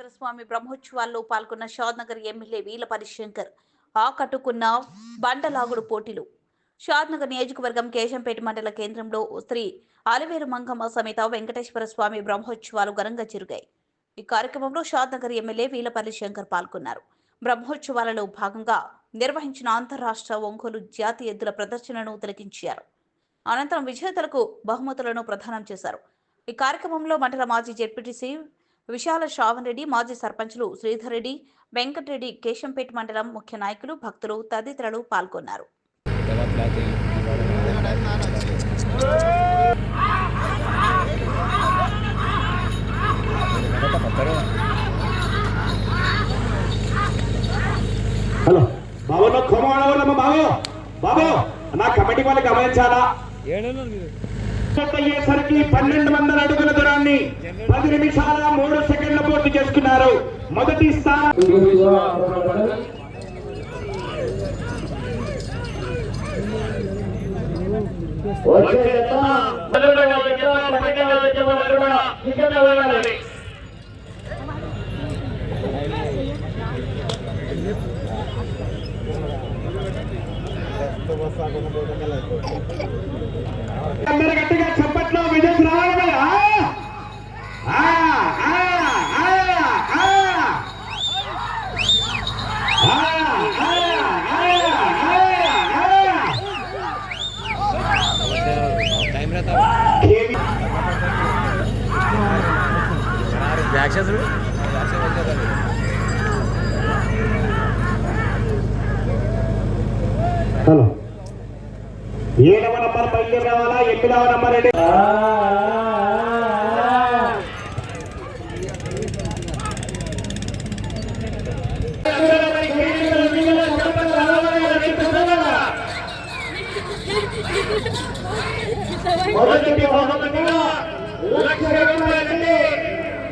వెంకటేశ్వర స్వామి బ్రహ్మోత్సవాల్లో పాల్గొన్న షాద్నగర్ ఎమ్మెల్యే వీలపల్లి శంకర్ ఆకట్టుకున్న బండలాగుడు పోటీలు. షాద్నగర్ నియోజకవర్గం కేశంపేట మండల కేంద్రంలో శ్రీ అలివేలు మంగమ్మ సమేత వెంకటేశ్వర స్వామి బ్రహ్మోత్సవాలు ఘనంగా జరిగాయి. ఈ కార్యక్రమంలో షాద్నగర్ ఎమ్మెల్యే వీలపల్లి శంకర్ పాల్గొన్నారు. బ్రహ్మోత్సవాలలో భాగంగా నిర్వహించిన అంతర్రాష్ట్ర ఒంగోలు జాతి ఎద్దుల ప్రదర్శనను తిలకించారు. అనంతరం విజేతలకు బహుమతులను ప్రదానం చేశారు. ఈ కార్యక్రమంలో మండల మాజీ జెడ్పీటీసీ విశాల శ్రావణ్ రెడ్డి, మాజీ సర్పంచులు శ్రీధర్ రెడ్డి, వెంకటరెడ్డి, కేశంపేట మండలం ముఖ్య నాయకులు, భక్తులు తదితరులు పాల్గొన్నారు. హలో బాబు బాబు బాబు నా కమిటీ వాళ్ళు గమనించాలా? అయ్యేసరికి 1200 అడుగుల దూరాన్ని 10 నిమిషాల 3 సెకండ్ల పూర్తి చేసుకున్నారు. మొదటి స్థానం అందరూ గట్టిగా చప్పట్లో విజయం రావాలి. హలో 7వ నంబర్ బయలుదేరి రావాలా? 8వ నంబర్ రెడీ. మొదటి బహుమతిగా 1,00,000 రూపాయలంటే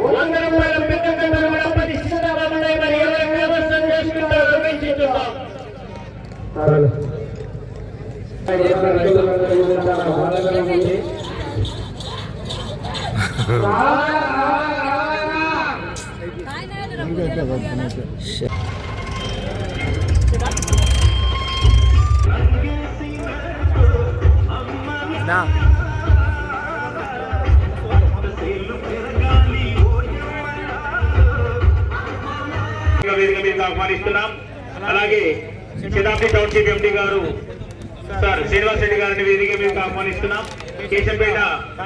100 రూపాయల పెద్ద కట్టడం ప్రతిష్ఠితమైన వ్యవస్థ చేసుకుంటారు. ఆహ్వానిస్తున్నాం. అలాగే శతాబ్ది టౌన్షిప్ ఎండి గారు సార్ శ్రీనివాస్ రెడ్డి గారిని వేదిక మీదకి ఆహ్వానిస్తున్నాం. కేశంపేట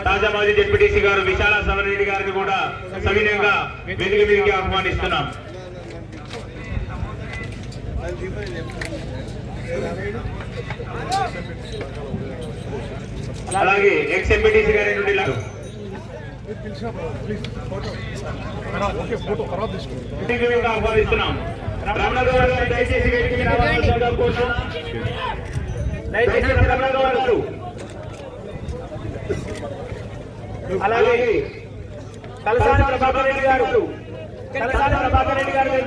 తాజా మాజీ జెడ్పీటీసీ గారు విశాల శ్రావణ్ రెడ్డి గారిని కూడా సవినయంగా వేదిక మీదకి ఆహ్వానిస్తున్నాం. అలాగే ఎక్స్ ఎంపీటీసీ గారి నుండి ఆహ్వానిస్తున్నాం. రమణగౌడ్ గారు దయచేసి వేదిక మీద అలాగే కలసాని ప్రభాకర్ రెడ్డి గారు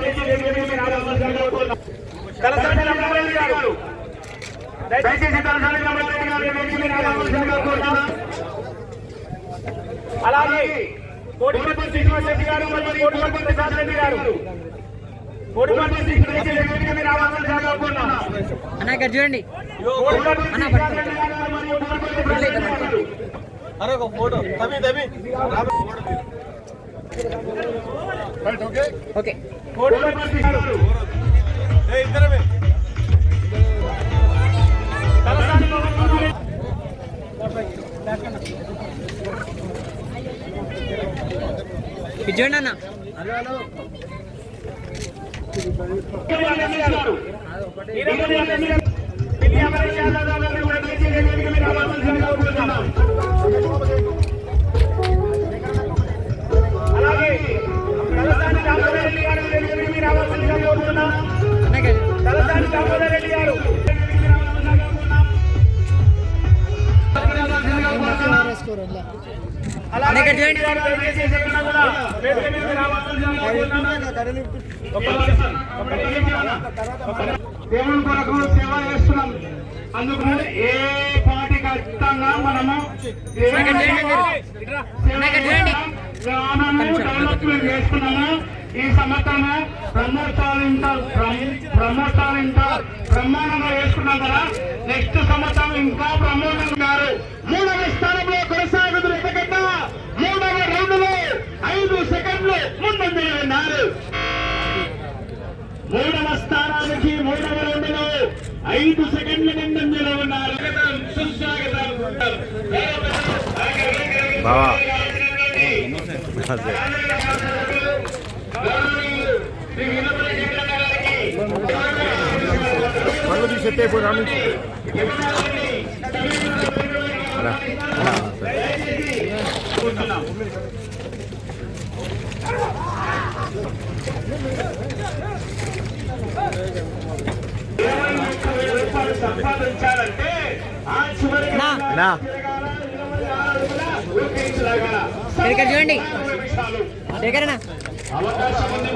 దయచేసి వేదిక మీద కలసాని రమణారెడ్డి గారు దయచేసి కలసాని రమణారెడ్డి గారు వేదిక మీద అలాగే కోటిపల్లి శ్రీనివాస్ రెడ్డి గారు మరియు కోటిపల్లి ప్రసాద్ రెడ్డి గారు చూడండి ఓకే చూడండి అన్న. దేవుని కొరకు సేవ చేస్తున్నాం. అందుకు ఏ పార్టీ ఖచ్చితంగా మనము గ్రామాన్ని డెవలప్మెంట్ చేసుకున్నాము. ఈ సంవత్సరము బ్రహ్మోత్సవాలు బ్రహ్మాండంగా చేసుకున్నాం కదా. నెక్స్ట్ సంవత్సరం ఇంకా బ్రహ్మాండంగా ఉన్నారు. 3వ స్థానంలో కొనసాగుతున్న ఎందుకంటే 3వ రౌండ్లో 5 సెకండ్లు ముందంజలో ఉన్నారు. 3వ స్థానానికి 3వ రౌండ్లో 5 సెకండ్ల ముందంజలో ఉన్నారు. సుస్వాగతం. పనులు తీసేస్తే పోయి రాను సంపాదించాలంటే ఆ చివరికి చూడండి దగ్గరనా అవకాశం ఉంది.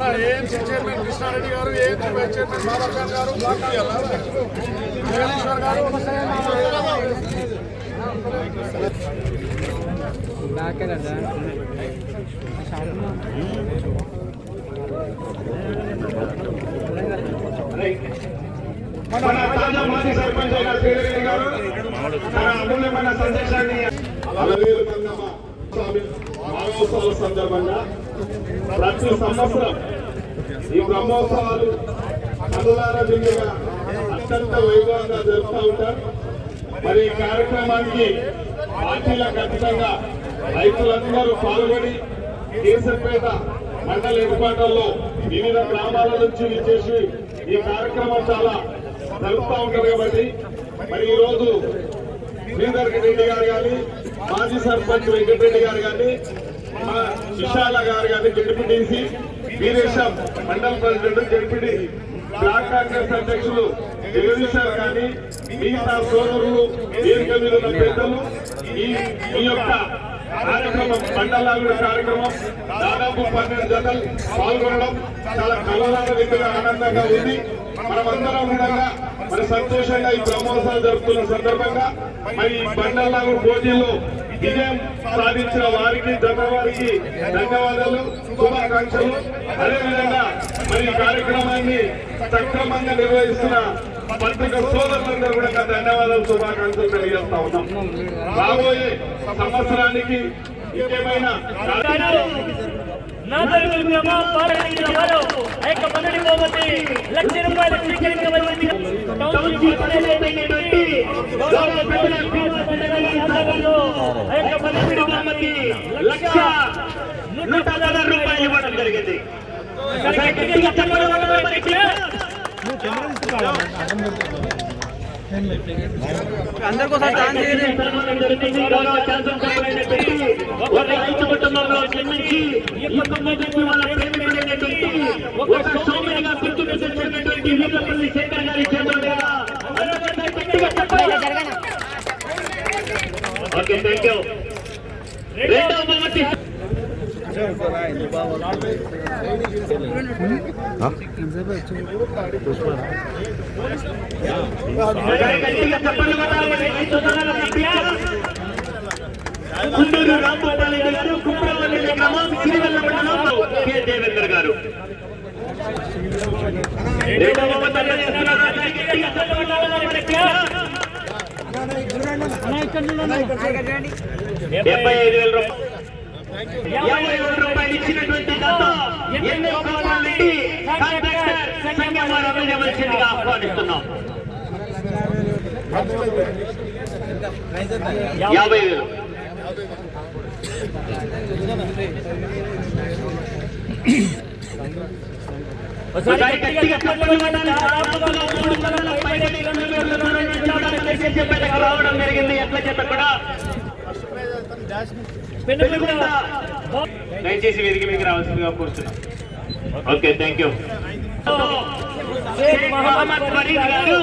మరి ఏం చైర్మన్ కృష్ణారెడ్డి గారు, ఏం వైస్ చైర్మన్ బాబాసాహెబ్ గారు, జగదీశ్వర్ గారు మన తాజా మాజీ సర్పంచ్ అయిన శ్రీరెడ్డి గారు తన అమూల్యమైన సందేశాన్ని అలవేలు మంగమ్మ స్వామి మహోత్సవాల సందర్భంగా ప్రతి సంవత్సరం ఈ బ్రహ్మోత్సవాలు కనులార విందుగా అత్యంత వైభవంగా జరుపుతూ ఉంటారు. మరి ఈ కార్యక్రమానికి పార్టీల ఖచ్చితంగా రైతులందరూ పాల్గొని కేసరిపేట మండల ఏర్పాట్లలో వివిధ గ్రామాల నుంచి విచ్చేసి ఈ కార్యక్రమం చాలా జరుపుతూ ఉంటారు. కాబట్టి మరి ఈ రోజు శ్రీధర్ రెడ్డి గారు కానీ, మాజీ సర్పంచ్ వెంకటరెడ్డి గారు కానీ, మా విశాల గారు కానీ, జడ్పీటీసీ వీరేశం మండల ప్రెసిడెంట్, జడ్పీటీ బ్లాక్ కాంగ్రెస్ అధ్యక్షులు జగదీశ్వర్ కానీ, మిగతా సోదరులు, వేదిక మీద ఉన్న పెద్దలు ఈ యొక్క కార్యక్రమం మండలాల కార్యక్రమం దాదాపు 12 జతలు పాల్గొనడం చాలా కలలాగా ఆనందంగా ఉంది. మనమందరం విధంగా మరి సంతోషంగా ఈ బ్రహ్మోత్సవాలు జరుపుతున్న సందర్భంగా మరి ఈ బండలాగు పోటీల్లో విజయం సాధించిన వారికి, జత వారికి ధన్యవాదాలు, శుభాకాంక్షలు. అదేవిధంగా మరి ఈ కార్యక్రమాన్ని సక్రమంగా నిర్వహిస్తున్న పత్రిక సోదరులందరూ కూడా ధన్యవాదాలు, శుభాకాంక్షలు తెలియజేస్తా ఉన్నాం. రాబోయే సంవత్సరానికి ఇంకేమైనా రూపాయలు ఇవ్వడం జరిగింది. అందరికీ ఒకసారి ఛాన్స్ చేయండి. ఒక రైతు కుటుంబంలో జన్మించి ఈ కుటుంబానికి వాళ్ళ ప్రేమికుడైనటువంటి ఒక సోమరిగా గుర్తుపెట్టినటువంటి వీరపల్లి శేఖర్ గారి చేతుల ఓకే, థ్యాంక్ యూ. రెండవ బహుమతి గుంటూరు రాంగోపాలరెడ్డి గారు, కుప్రవల్లి గ్రామం, సిరివెల్ల మండలం, కె దేవేందర్ గారు. రెండవ బహుమతి 75,000 రూపాయలు. 50,000 రూపాయలు ఇచ్చినటువంటి దాత ఎన్నో కోట్లరెడ్డి కాంట్రాక్టర్ సంఘం వారు అందజేయవలసిందిగా ఆహ్వానిస్తున్నాం. 50,000 ఒకసారి గట్టిగా చప్పట్లు కొట్టాలి. దాదాపుగా 300 పైన కిలోమీటర్ల దూరం నుంచి రావడం జరిగింది. ఎట్ల చేత కూడా దయచేసి వేదిక మీదకి రావాల్సిందిగా కోరుతున్నాం. Okay, thank you. Mohammed Farid గారు,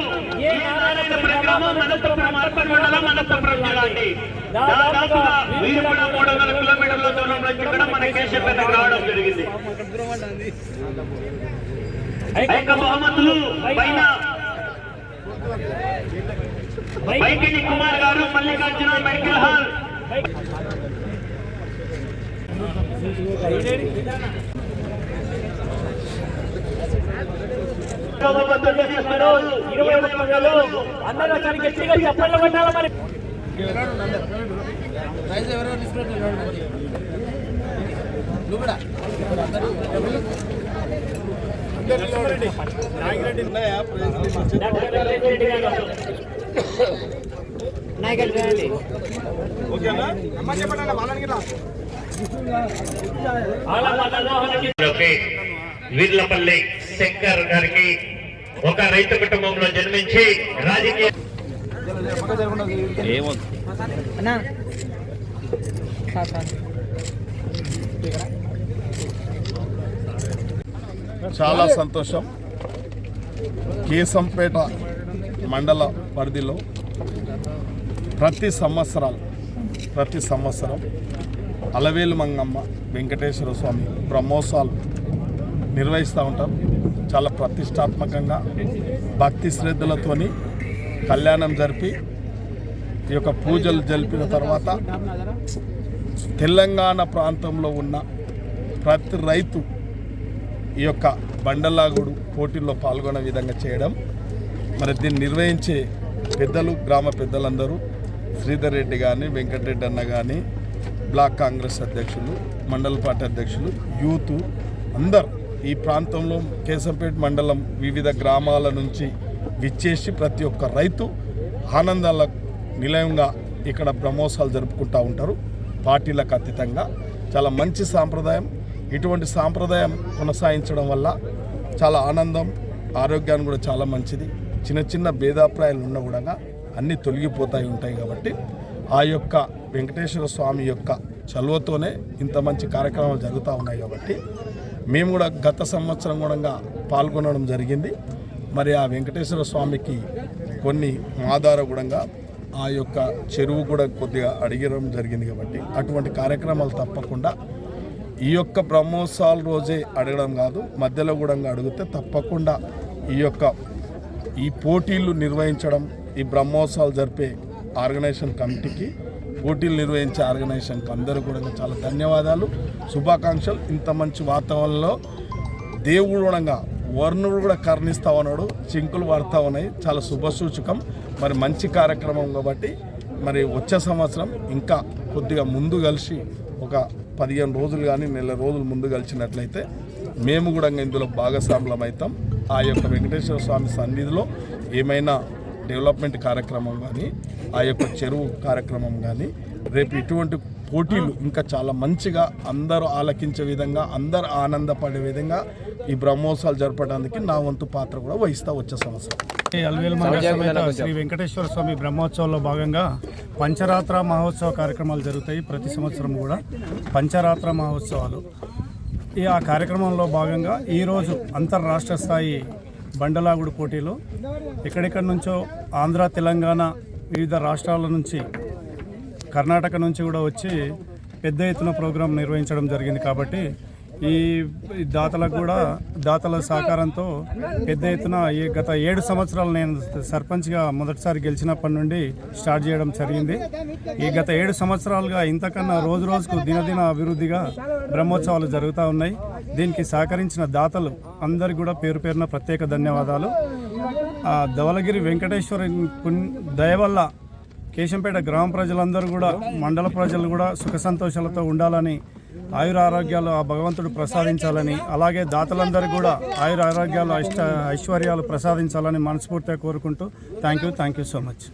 నారాయణపురం గ్రామం, అనంతపురం అర్బన్ మండలం, అనంతపురం జిల్లా అండి. దాదాపుగా వీరు కూడా 300 కిలోమీటర్ల దూరం నుంచి కూడా మన కేశపేటకు రావడం జరిగింది. మహమ్మద్లు పైన వైకిని కుమార్ గారు మల్లికార్జున మెడికల్ హాల్. అందరూ ఒకసారి గట్టిగా చెప్పండి కొట్టాలి మరి. వీర్లపల్లి శంకర్ గారికి ఒక రైతు కుటుంబంలో జన్మించి రాజకీయ చాలా సంతోషం. కేశంపేట మండల పరిధిలో ప్రతి సంవత్సరం అలవేలు మంగమ్మ వెంకటేశ్వర స్వామి బ్రహ్మోత్సవాలు నిర్వహిస్తూ ఉంటాం. చాలా ప్రతిష్టాత్మకంగా భక్తి శ్రద్ధలతోని కళ్యాణం జరిపి ఈ యొక్క పూజలు జరిపిన తర్వాత తెలంగాణ ప్రాంతంలో ఉన్న ప్రతి రైతు ఈ యొక్క బండలాగుడు పోటీల్లో పాల్గొనే విధంగా చేయడం, మరి దీన్ని నిర్వహించే పెద్దలు గ్రామ పెద్దలందరూ శ్రీధర్ రెడ్డి కానీ వెంకటరెడ్డి అన్న కానీ బ్లాక్ కాంగ్రెస్ అధ్యక్షులు మండల పార్టీ అధ్యక్షులు యూత్ అందరు ఈ ప్రాంతంలో కేశంపేట మండలం వివిధ గ్రామాల నుంచి విచ్చేసి ప్రతి ఒక్క రైతు ఆనందాల నిలయంగా ఇక్కడ బ్రహ్మోత్సవాలు జరుపుకుంటూ ఉంటారు. పార్టీలకు అతీతంగా చాలా మంచి సాంప్రదాయం. ఇటువంటి సాంప్రదాయం కొనసాగించడం వల్ల చాలా ఆనందం, ఆరోగ్యానికి కూడా చాలా మంచిది. చిన్న చిన్న భేదాభిప్రాయాలు ఉన్నా కూడా అన్నీ తొలగిపోతాయి ఉంటాయి. కాబట్టి ఆ యొక్క వెంకటేశ్వర స్వామి యొక్క చలువతోనే ఇంత మంచి కార్యక్రమాలు జరుగుతూ ఉన్నాయి. కాబట్టి మేము కూడా గత సంవత్సరం కూడా పాల్గొనడం జరిగింది. మరి ఆ వెంకటేశ్వర స్వామికి కొన్ని ఆధార కూడా ఆ యొక్క చెరువు కూడా కొద్దిగా అడిగడం జరిగింది. కాబట్టి అటువంటి కార్యక్రమాలు తప్పకుండా ఈ యొక్క బ్రహ్మోత్సవాల రోజే అడగడం కాదు, మధ్యలో కూడా అడిగితే తప్పకుండా ఈ పోటీలు నిర్వహించడం, ఈ బ్రహ్మోత్సవాలు జరిపే ఆర్గనైజేషన్ కమిటీకి, పోటీలు నిర్వహించే ఆర్గనైజేషన్కి అందరూ కూడా చాలా ధన్యవాదాలు, శుభాకాంక్షలు. ఇంత మంచి వాతావరణంలో దేవుడు కూడా వర్ణుడు కూడా కరుణిస్తూ ఉన్నాడు, చింకులు పడతా ఉన్నాయి. చాలా శుభసూచకం. మరి మంచి కార్యక్రమం కాబట్టి మరి వచ్చే సంవత్సరం ఇంకా కొద్దిగా ముందు కలిసి ఒక 15 రోజులు కానీ నెల రోజులు ముందు కలిసినట్లయితే మేము కూడా ఇందులో భాగస్వాములం అవుతాం. ఆ యొక్క వెంకటేశ్వర స్వామి సన్నిధిలో ఏమైనా డెవలప్మెంట్ కార్యక్రమం కానీ, ఆ యొక్క చెరువు కార్యక్రమం కానీ, రేపు ఇటువంటి పోటీలు ఇంకా చాలా మంచిగా అందరూ ఆలకించే విధంగా, అందరూ ఆనందపడే విధంగా ఈ బ్రహ్మోత్సవాలు జరపడానికి నా వంతు పాత్ర కూడా వహిస్తా వచ్చే సంవత్సరం. అలవేలు మంగ శ్రీ వెంకటేశ్వర స్వామి బ్రహ్మోత్సవంలో భాగంగా పంచరాత్ర మహోత్సవ కార్యక్రమాలు జరుగుతాయి. ప్రతి సంవత్సరం కూడా పంచరాత్ర మహోత్సవాలు. ఆ కార్యక్రమంలో భాగంగా ఈరోజు అంతర్రాష్ట్ర స్థాయి బండలాగుడు పోటీలు ఎక్కడెక్కడి నుంచో ఆంధ్ర, తెలంగాణ, వివిధ రాష్ట్రాల నుంచి, కర్ణాటక నుంచి కూడా వచ్చి పెద్ద ఎత్తున ప్రోగ్రాం నిర్వహించడం జరిగింది. కాబట్టి ఈ దాతలకు కూడా దాతల సహకారంతో పెద్ద ఎత్తున గత 7 సంవత్సరాలు నేను సర్పంచ్గా మొదటిసారి గెలిచినప్పటి నుండి స్టార్ట్ చేయడం జరిగింది. ఈ గత 7 సంవత్సరాలుగా ఇంతకన్నా రోజు రోజుకు దినదిన అభివృద్ధిగా బ్రహ్మోత్సవాలు జరుగుతూ ఉన్నాయి. దీనికి సహకరించిన దాతలు అందరికీ కూడా పేరు పేరున ప్రత్యేక ధన్యవాదాలు. ధవళగిరి వెంకటేశ్వర దయ వల్ల కేశంపేట గ్రామ ప్రజలందరూ కూడా, మండల ప్రజలు కూడా సుఖ సంతోషాలతో ఉండాలని, ఆయుర ఆరోగ్యాలు ఆ భగవంతుడు ప్రసాదించాలని, అలాగే దాతలందరూ కూడా ఆయుర ఆరోగ్యాలు ఐశ్వర్యాలు ప్రసాదించాలని మనస్ఫూర్తిగా కోరుకుంటూ థ్యాంక్ యూ సో మచ్.